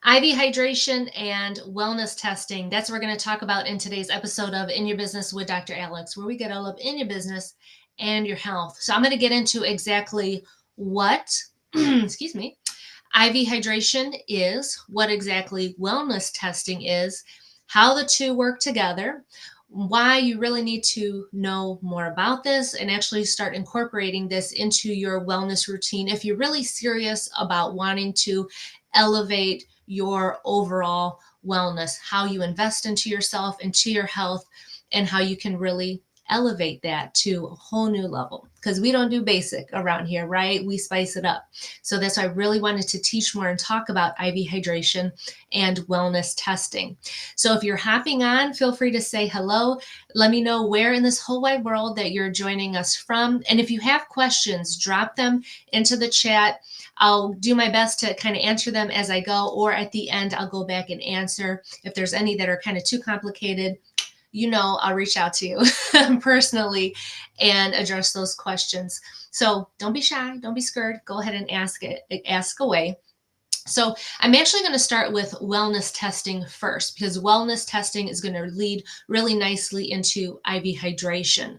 IV hydration and wellness testing. That's what we're going to talk about in today's episode of In Your Business with Dr. Alex, where we get all up in your business and your health. So I'm going to get into exactly what, excuse me, IV hydration is, what exactly wellness testing is, how the two work together, why you really need to know more about this and actually start incorporating this into your wellness routine if you're really serious about wanting to elevate your overall wellness, how you invest into yourself, into your health, and how you can really elevate that to a whole new level. Because we don't do basic around here, right? We spice it up. So that's why I really wanted to teach more and talk about IV hydration and wellness testing. So if you're hopping on, feel free to say hello. Let me know where in this whole wide world that you're joining us from. And if you have questions, drop them into the chat. I'll do my best to kind of answer them as I go, or at the end, I'll go back and answer. If there's any that are kind of too complicated, I'll reach out to you personally and address those questions. So don't be shy, don't be scared. Go ahead and ask away. So I'm actually going to start with wellness testing first, because wellness testing is going to lead really nicely into IV hydration.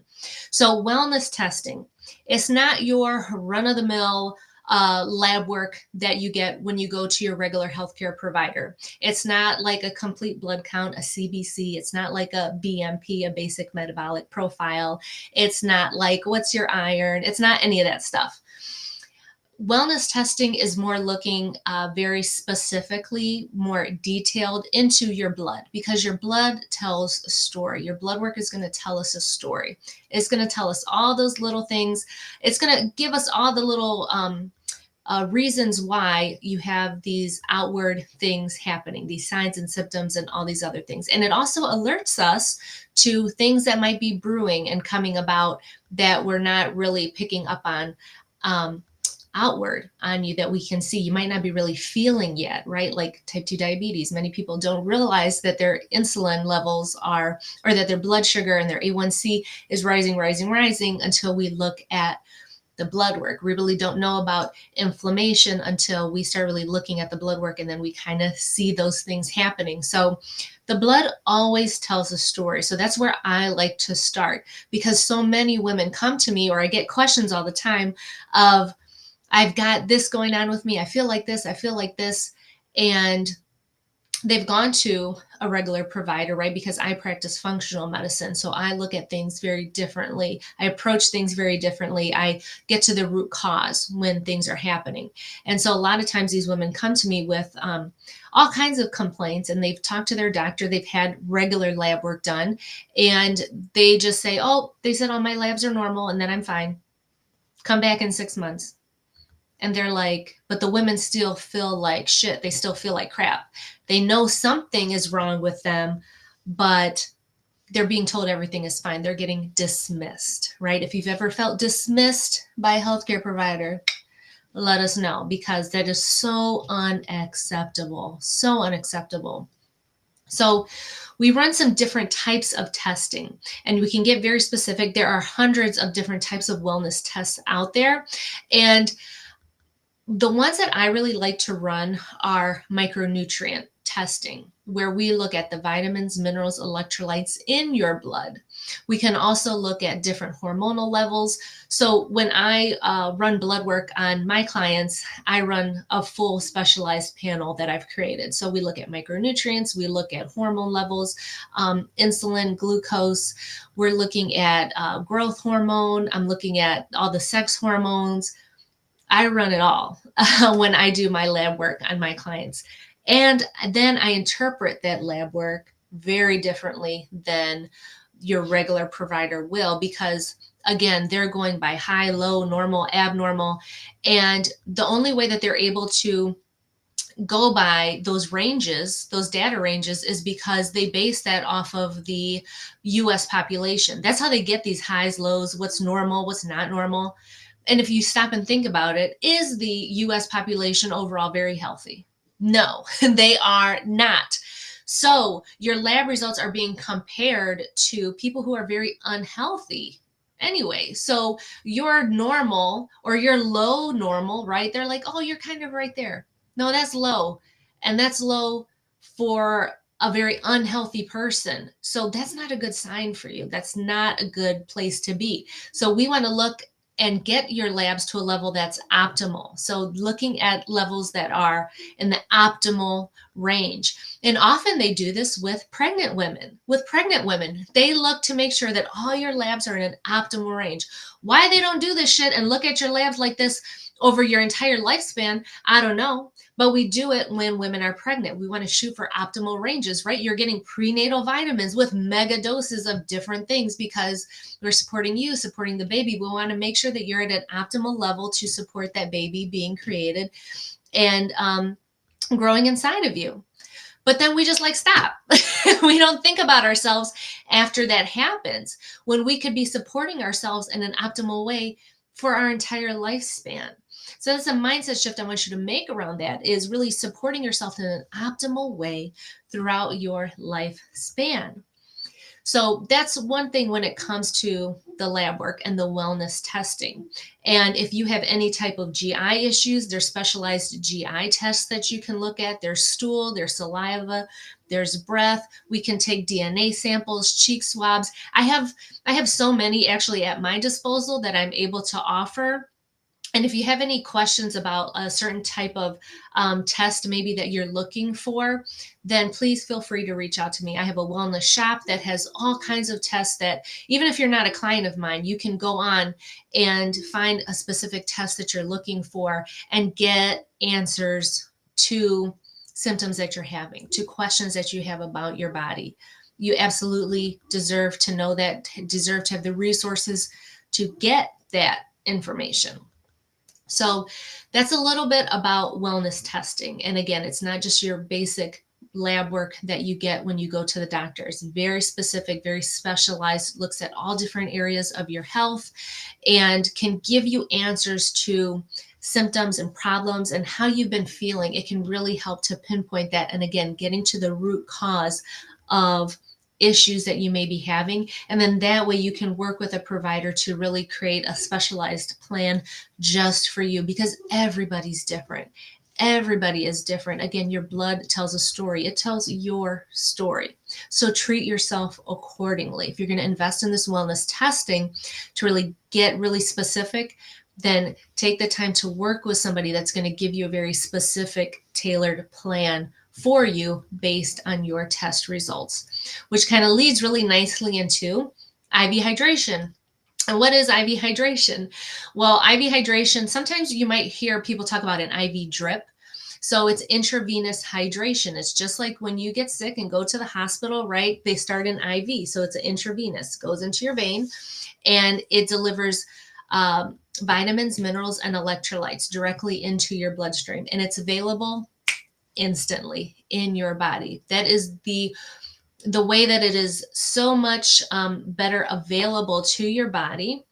So wellness testing, it's not your run-of-the-mill lab work that you get when you go to your regular healthcare provider. It's not like a complete blood count, a CBC. It's not like a BMP, a basic metabolic profile. It's not like what's your iron. It's not any of that stuff. Wellness testing is more looking very specifically, more detailed into your blood, because your blood tells a story. Your blood work is going to tell us a story. It's going to tell us all those little things. It's going to give us all the little reasons why you have these outward things happening, these signs and symptoms and all these other things. And it also alerts us to things that might be brewing and coming about that we're not really picking up on. Outward on you that we can see. You might not be really feeling yet, right? Like type 2 diabetes. Many people don't realize that their insulin levels are, or that their blood sugar and their A1C is rising until we look at the blood work. We really don't know about inflammation until we start really looking at the blood work, and then we kind of see those things happening. So the blood always tells a story. So that's where I like to start, because so many women come to me, or I get questions all the time of, I've got this going on with me. I feel like this. I feel like this. And they've gone to a regular provider, right? Because I practice functional medicine. So I look at things very differently. I approach things very differently. I get to the root cause when things are happening. And so a lot of times these women come to me with all kinds of complaints, and they've talked to their doctor. They've had regular lab work done, and they just say, oh, they said all my labs are normal and then I'm fine. Come back in 6 months. And they're like, but the women still feel like shit. They still feel like crap. They know something is wrong with them, but they're being told everything is fine. They're getting dismissed, right? If you've ever felt dismissed by a healthcare provider, let us know, because that is so unacceptable. So unacceptable. So we run some different types of testing, and we can get very specific. There are hundreds of different types of wellness tests out there. And the ones that I really like to run are micronutrient testing, where we look at the vitamins, minerals, electrolytes in your blood. We can also look at different hormonal levels. So when I run blood work on my clients, I run a full specialized panel that I've created. So we look at micronutrients, we look at hormone levels, insulin, glucose. We're looking at growth hormone. I'm looking at all the sex hormones. I run it all when I do my lab work on my clients. And then I interpret that lab work very differently than your regular provider will, because again, they're going by high, low, normal, abnormal. And the only way that they're able to go by those ranges, those data ranges, is because they base that off of the US population. That's how they get these highs, lows, what's normal, what's not normal. And if you stop and think about it, is the US population overall very healthy? No, they are not. So your lab results are being compared to people who are very unhealthy anyway. So your normal or your low normal, right? They're like, oh, you're kind of right there. No, that's low. And that's low for a very unhealthy person. So that's not a good sign for you. That's not a good place to be. So we want to look and get your labs to a level that's optimal. So looking at levels that are in the optimal range. And often they do this with pregnant women. With pregnant women, they look to make sure that all your labs are in an optimal range. Why they don't do this shit and look at your labs like this over your entire lifespan, I don't know. But we do it when women are pregnant. We want to shoot for optimal ranges, right? You're getting prenatal vitamins with mega doses of different things because we're supporting you, supporting the baby. We want to make sure that you're at an optimal level to support that baby being created and growing inside of you. But then we just like stop. We don't think about ourselves after that happens when we could be supporting ourselves in an optimal way for our entire lifespan. So that's a mindset shift I want you to make around that, is really supporting yourself in an optimal way throughout your lifespan. So that's one thing when it comes to the lab work and the wellness testing. And if you have any type of GI issues, there's specialized GI tests that you can look at. There's stool, there's saliva, there's breath. We can take DNA samples, cheek swabs. I have so many actually at my disposal that I'm able to offer. And if you have any questions about a certain type of test maybe that you're looking for, then please feel free to reach out to me. I have a wellness shop that has all kinds of tests that, even if you're not a client of mine, you can go on and find a specific test that you're looking for and get answers to symptoms that you're having, to questions that you have about your body. You absolutely deserve to know that, deserve to have the resources to get that information. So that's a little bit about wellness testing. And again, it's not just your basic lab work that you get when you go to the doctor. It's very specific, very specialized, looks at all different areas of your health and can give you answers to symptoms and problems and how you've been feeling. It can really help to pinpoint that. And again, getting to the root cause of issues that you may be having. And then that way you can work with a provider to really create a specialized plan just for you, because everybody's different. Everybody is different. Again, your blood tells a story. It tells your story. So treat yourself accordingly. If you're going to invest in this wellness testing to really get really specific, then take the time to work with somebody that's going to give you a very specific, tailored plan for you based on your test results, which kind of leads really nicely into IV hydration. And what is IV hydration? Well, IV hydration, sometimes you might hear people talk about an IV drip. So it's intravenous hydration. It's just like when you get sick and go to the hospital, right? They start an IV. So it's an intravenous, goes into your vein, and it delivers vitamins, minerals, and electrolytes directly into your bloodstream. And it's available instantly in your body. That is the way that it is so much better available to your body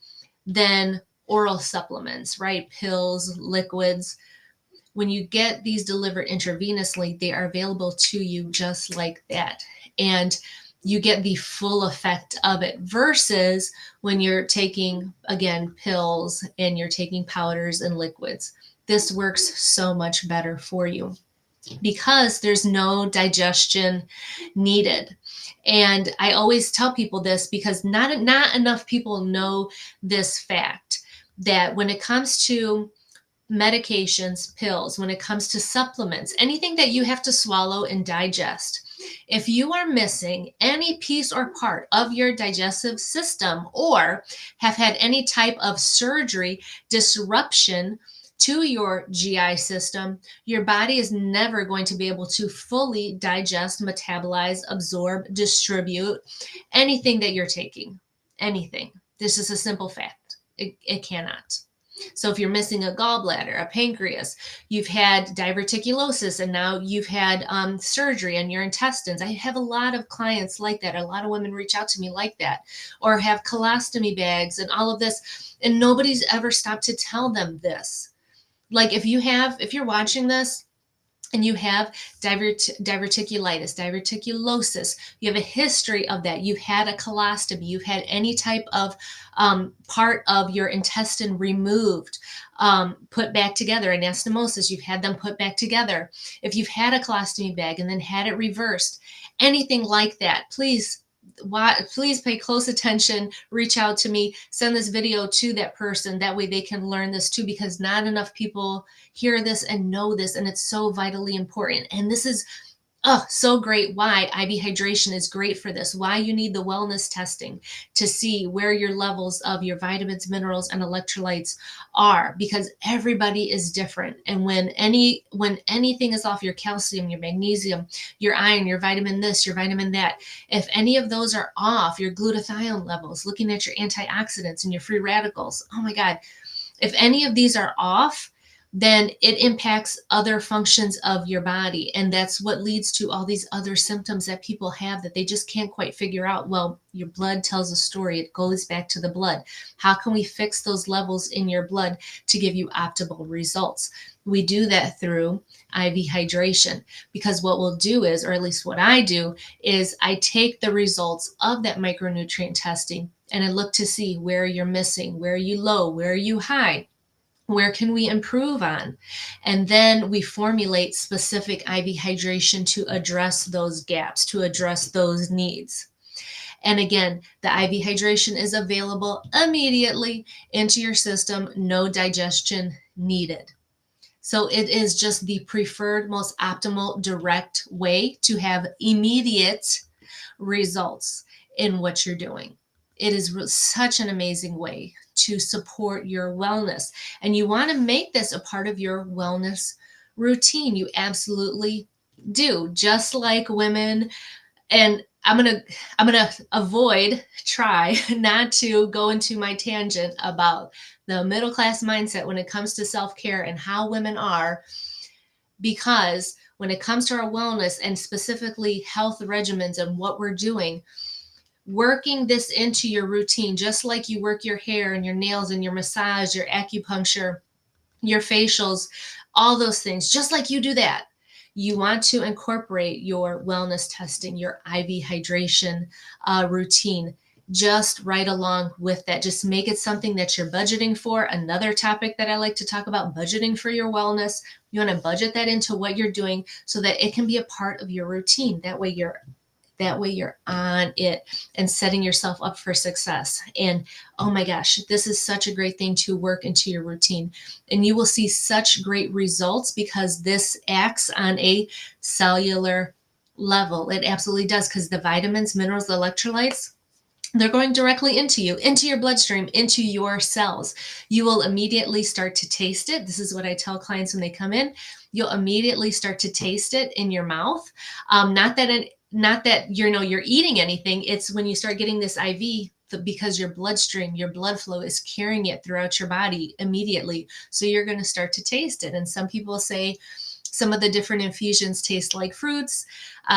than oral supplements, right? Pills, liquids. When you get these delivered intravenously, they are available to you just like that. And you get the full effect of it versus when you're taking, again, pills and you're taking powders and liquids. This works so much better for you, because there's no digestion needed. And I always tell people this because not enough people know this fact, that when it comes to medications, pills, when it comes to supplements, anything that you have to swallow and digest, if you are missing any piece or part of your digestive system or have had any type of surgery, disruption to your GI system, your body is never going to be able to fully digest, metabolize, absorb, distribute anything that you're taking. Anything. This is a simple fact. It cannot. So if you're missing a gallbladder, a pancreas, you've had diverticulosis, and now you've had surgery on your intestines. I have a lot of clients like that. A lot of women reach out to me like that, or have colostomy bags and all of this. And nobody's ever stopped to tell them this. Like if you're watching this and you have diverticulitis, diverticulosis, you have a history of that, you've had a colostomy, you've had any type of part of your intestine removed, put back together, anastomosis, you've had them put back together, if you've had a colostomy bag and then had it reversed, anything like that, please pay close attention, reach out to me, send this video to that person. That way they can learn this too, because not enough people hear this and know this, and it's so vitally important. And this is so great why IV hydration is great for this, why you need the wellness testing to see where your levels of your vitamins, minerals, and electrolytes are, because everybody is different. And when anything is off, your calcium, your magnesium, your iron, your vitamin this, your vitamin that, if any of those are off, your glutathione levels, looking at your antioxidants and your free radicals, oh my God, if any of these are off, then it impacts other functions of your body. And that's what leads to all these other symptoms that people have that they just can't quite figure out. Well, your blood tells a story. It goes back to the blood. How can we fix those levels in your blood to give you optimal results? We do that through IV hydration, because what we'll do is, or at least what I do, is I take the results of that micronutrient testing and I look to see where you're missing, where are you low, where are you high, where can we improve on? And then we formulate specific IV hydration to address those gaps, to address those needs. And again, the IV hydration is available immediately into your system, no digestion needed. So it is just the preferred, most optimal, direct way to have immediate results in what you're doing. It is such an amazing way to support your wellness. And you want to make this a part of your wellness routine. You absolutely do. Just like women, and I'm gonna try not to go into my tangent about the middle class mindset when it comes to self-care and how women are, because when it comes to our wellness and specifically health regimens and what we're doing, working this into your routine, just like you work your hair and your nails and your massage, your acupuncture, your facials, all those things, just like you do that, you want to incorporate your wellness testing, your IV hydration routine, just right along with that. Just make it something that you're budgeting for. Another topic that I like to talk about, budgeting for your wellness. You want to budget that into what you're doing so that it can be a part of your routine. That way you're on it and setting yourself up for success. And oh my gosh, this is such a great thing to work into your routine. And you will see such great results because this acts on a cellular level. It absolutely does, because the vitamins, minerals, the electrolytes, they're going directly into you, into your bloodstream, into your cells. You will immediately start to taste it. This is what I tell clients when they come in. You'll immediately start to taste it in your mouth. Not that you're eating anything. It's when you start getting this IV, because your bloodstream, your blood flow is carrying it throughout your body immediately. So you're going to start to taste it. And some people say some of the different infusions taste like fruits.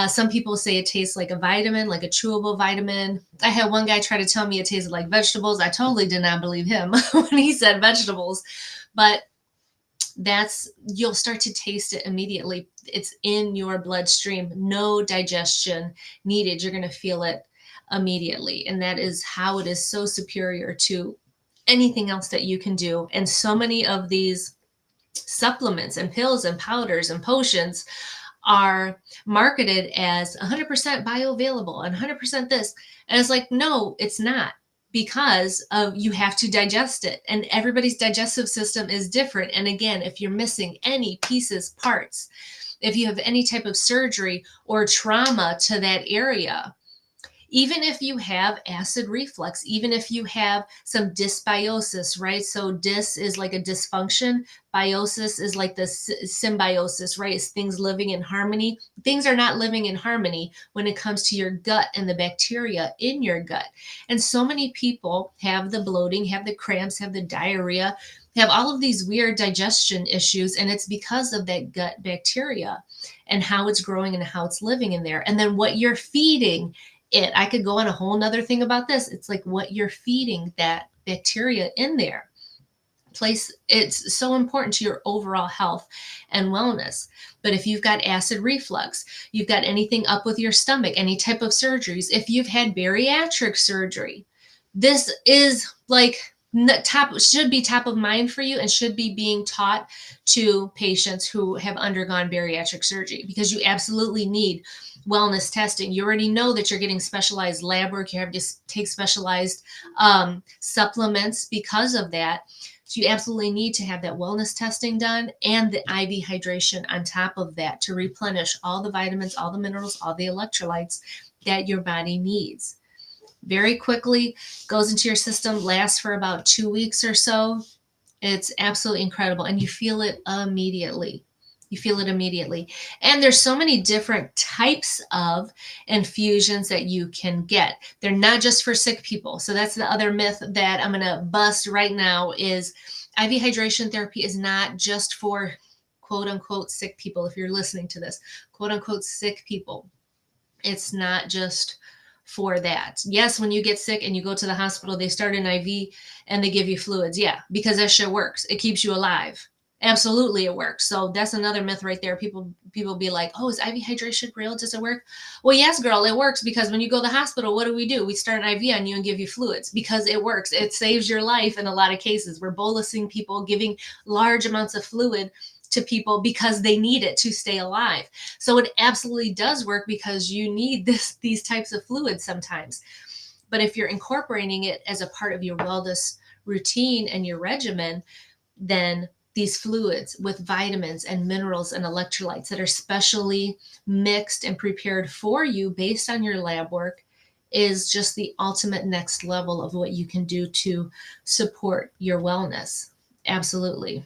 Some people say it tastes like a vitamin, like a chewable vitamin. I had one guy try to tell me it tasted like vegetables. I totally did not believe him when he said vegetables, but you'll start to taste it immediately. It's in your bloodstream, no digestion needed. You're going to feel it immediately. And that is how it is so superior to anything else that you can do. And so many of these supplements and pills and powders and potions are marketed as 100% bioavailable and 100% this. And it's like, no, it's not, because of you have to digest it, and everybody's digestive system is different. And again, if you're missing any pieces, parts, if you have any type of surgery or trauma to that area, even if you have acid reflux, even if you have some dysbiosis, right? So dys is like a dysfunction. Biosis is like the symbiosis, right? It's things living in harmony. Things are not living in harmony when it comes to your gut and the bacteria in your gut. And so many people have the bloating, have the cramps, have the diarrhea, have all of these weird digestion issues. And it's because of that gut bacteria and how it's growing and how it's living in there. And then what you're feeding it. I could go on a whole nother thing about this. It's like what you're feeding that bacteria in there. It's so important to your overall health and wellness. But if you've got acid reflux, you've got anything up with your stomach, any type of surgeries, if you've had bariatric surgery, this is like top should be top of mind for you and should be being taught to patients who have undergone bariatric surgery, because you absolutely need wellness testing. You already know that you're getting specialized lab work. You have to take specialized supplements because of that. So you absolutely need to have that wellness testing done and the IV hydration on top of that to replenish all the vitamins, all the minerals, all the electrolytes that your body needs. Very quickly goes into your system, lasts for about 2 weeks or so. It's absolutely incredible. And you feel it immediately. You feel it immediately. And there's so many different types of infusions that you can get. They're not just for sick people. So that's the other myth that I'm going to bust right now is IV hydration therapy is not just for quote unquote sick people. If you're listening to this, quote unquote sick people, it's not just for that. Yes, when you get sick and you go to the hospital, they start an IV and they give you fluids. Yeah, because that shit works. It keeps you alive. Absolutely, it works. So that's another myth right there. People be like, "Oh, is IV hydration real? Does it work?" Well, yes, girl, it works, because when you go to the hospital, what do? We start an IV on you and give you fluids because it works. It saves your life in a lot of cases. We're bolusing people, giving large amounts of fluid to people because they need it to stay alive. So it absolutely does work because you need these types of fluids sometimes. But if you're incorporating it as a part of your wellness routine and your regimen, then these fluids with vitamins and minerals and electrolytes that are specially mixed and prepared for you based on your lab work is just the ultimate next level of what you can do to support your wellness. Absolutely.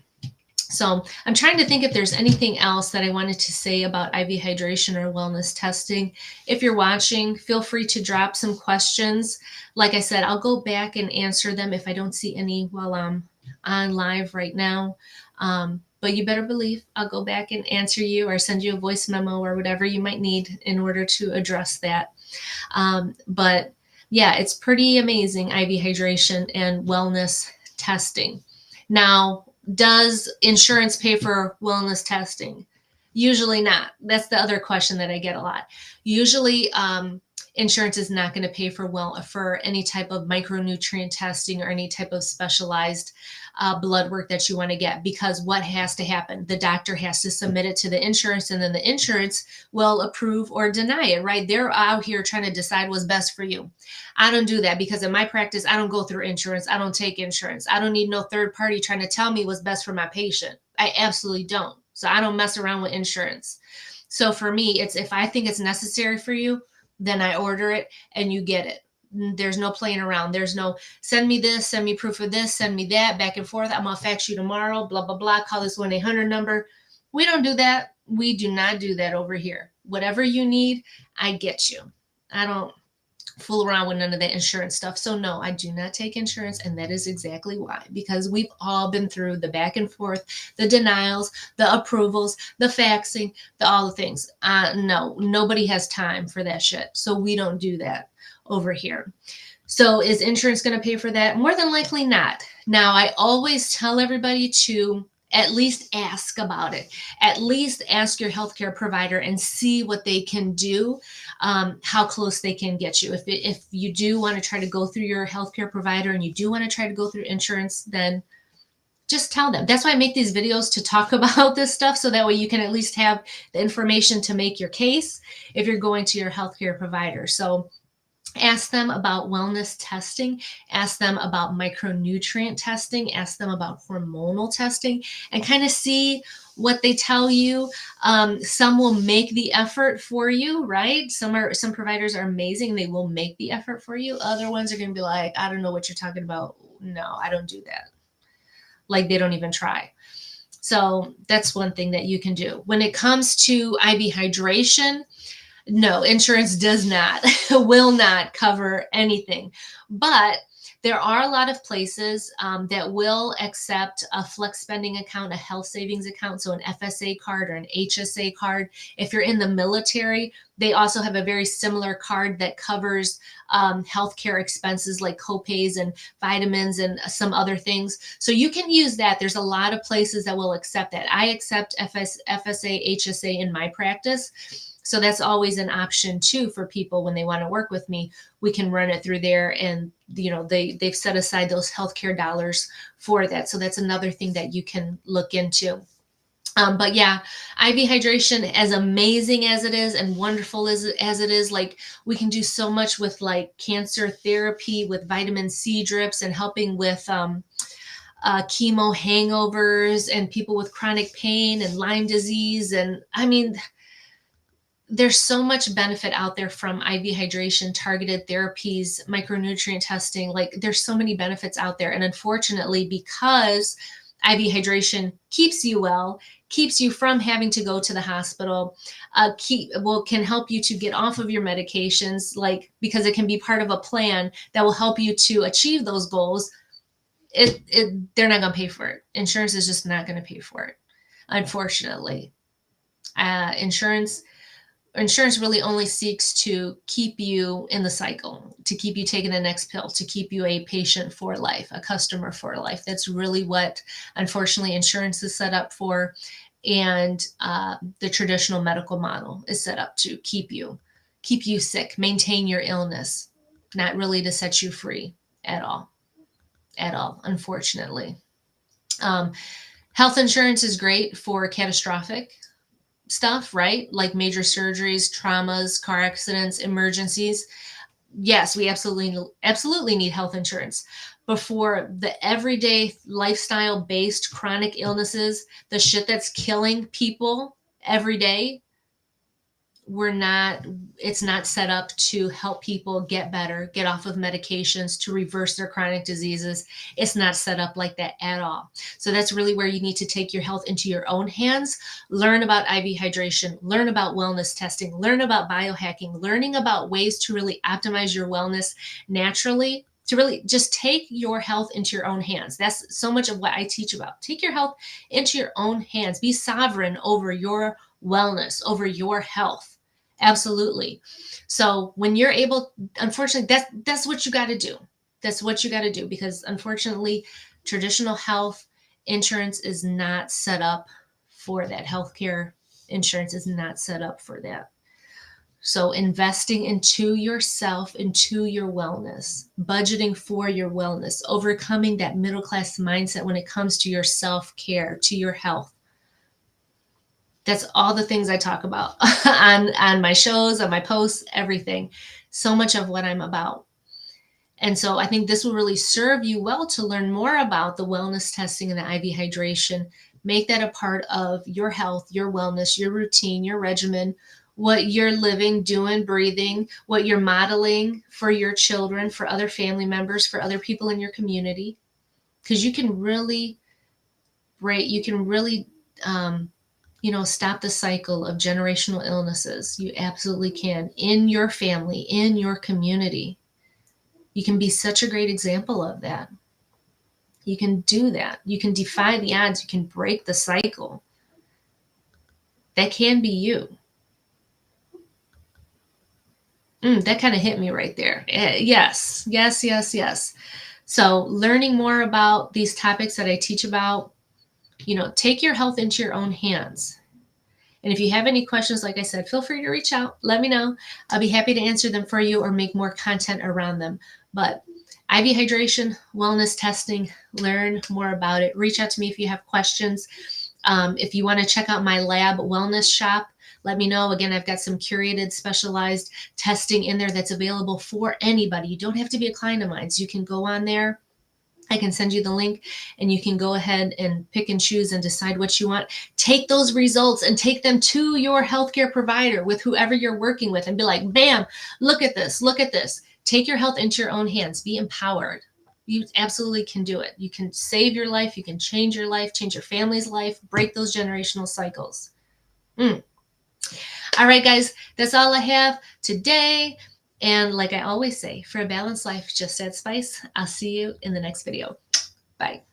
So I'm trying to think if there's anything else that I wanted to say about IV hydration or wellness testing. If you're watching, feel free to drop some questions. Like I said, I'll go back and answer them if I don't see any while I'm on live right now. But you better believe I'll go back and answer you or send you a voice memo or whatever you might need in order to address that. But yeah, it's pretty amazing, IV hydration and wellness testing. Now, does insurance pay for wellness testing? Usually not. That's the other question that I get a lot. Usually, insurance is not going to pay for any type of micronutrient testing or any type of specialized blood work that you want to get, because what has to happen? The doctor has to submit it to the insurance, and then the insurance will approve or deny it, right? They're out here trying to decide what's best for you. I don't do that, because in my practice, I don't go through insurance. I don't take insurance. I don't need no third party trying to tell me what's best for my patient. I absolutely don't. So I don't mess around with insurance. So for me, it's if I think it's necessary for you, then I order it and you get it. There's no playing around. There's no send me this, send me proof of this, send me that, back and forth. I'm going to fax you tomorrow, blah, blah, blah. Call this 1-800 number. We don't do that. We do not do that over here. Whatever you need, I get you. I don't fool around with none of that insurance stuff. So no, I do not take insurance. And that is exactly why, because we've all been through the back and forth, the denials, the approvals, the faxing, all the things. No, nobody has time for that shit. So we don't do that over here. So is insurance going to pay for that? More than likely not. Now, I always tell everybody to at least ask about it. At least ask your healthcare provider and see what they can do, how close they can get you. If you do want to try to go through your healthcare provider and you do want to try to go through insurance, then just tell them. That's why I make these videos, to talk about this stuff, so that way you can at least have the information to make your case if you're going to your healthcare provider. So ask them about wellness testing, ask them about micronutrient testing, ask them about hormonal testing, and kind of see what they tell you. Some will make the effort for you, right? Some providers are amazing. They will make the effort for you. Other ones are going to be like, I don't know what you're talking about. No, I don't do that. Like, they don't even try. So that's one thing that you can do. When it comes to IV hydration, no, insurance does not, will not cover anything. But There are a lot of places that will accept a flex spending account, a health savings account, so an FSA card or an HSA card. If you're in the military, they also have a very similar card that covers healthcare expenses like copays and vitamins and some other things. So you can use that. There's a lot of places that will accept that. I accept FSA, HSA in my practice. So that's always an option too for people when they want to work with me. We can run it through there, and they've set aside those healthcare dollars for that. So that's another thing that you can look into. But yeah, IV hydration, as amazing as it is and wonderful as it is, like we can do so much with like cancer therapy, with vitamin C drips, and helping with chemo hangovers and people with chronic pain and Lyme disease. And I mean, there's so much benefit out there from IV hydration, targeted therapies, micronutrient testing. Like there's so many benefits out there. And unfortunately, because IV hydration keeps you well, keeps you from having to go to the hospital, can help you to get off of your medications, like because it can be part of a plan that will help you to achieve those goals. They're not going to pay for it. Insurance is just not going to pay for it, unfortunately. Insurance really only seeks to keep you in the cycle, to keep you taking the next pill, to keep you a patient for life, a customer for life. That's really what, unfortunately, insurance is set up for. And the traditional medical model is set up to keep you sick, maintain your illness, not really to set you free at all, unfortunately. Health insurance is great for catastrophic stuff, right? Like major surgeries, traumas, car accidents, emergencies. Yes, we absolutely need health insurance. But for the everyday lifestyle based chronic illnesses, the shit that's killing people every day, it's not set up to help people get better, get off of medications, to reverse their chronic diseases. It's not set up like that at all. So that's really where you need to take your health into your own hands, learn about IV hydration, learn about wellness testing, learn about biohacking, learning about ways to really optimize your wellness naturally, to really just take your health into your own hands. That's so much of what I teach about. Take your health into your own hands. Be sovereign over your wellness, over your health. Absolutely. So when you're able, unfortunately, that's what you got to do. That's what you got to do, because unfortunately, traditional health insurance is not set up for that. Healthcare insurance is not set up for that. So investing into yourself, into your wellness, budgeting for your wellness, overcoming that middle class mindset when it comes to your self-care, to your health. That's all the things I talk about on my shows, on my posts, everything. So much of what I'm about. And so I think this will really serve you well to learn more about the wellness testing and the IV hydration. Make that a part of your health, your wellness, your routine, your regimen, what you're living, doing, breathing, what you're modeling for your children, for other family members, for other people in your community. Because you can really stop the cycle of generational illnesses. You absolutely can, in your family, in your community. You can be such a great example of that. You can do that. You can defy the odds. You can break the cycle. That can be you. That kind of hit me right there. Yes. So learning more about these topics that I teach about, take your health into your own hands. And if you have any questions, like I said, feel free to reach out. Let me know. I'll be happy to answer them for you or make more content around them. But IV hydration, wellness testing, learn more about it. Reach out to me if you have questions. If you want to check out my lab wellness shop, let me know. Again, I've got some curated, specialized testing in there that's available for anybody. You don't have to be a client of mine. So you can go on there. I can send you the link and you can go ahead and pick and choose and decide what you want. Take those results and take them to your healthcare provider with whoever you're working with and be like, bam, look at this. Take your health into your own hands. Be empowered. You absolutely can do it. You can save your life. You can change your life, change your family's life, break those generational cycles. All right, guys, that's all I have today. And like I always say, for a balanced life, just add spice. I'll see you in the next video. Bye.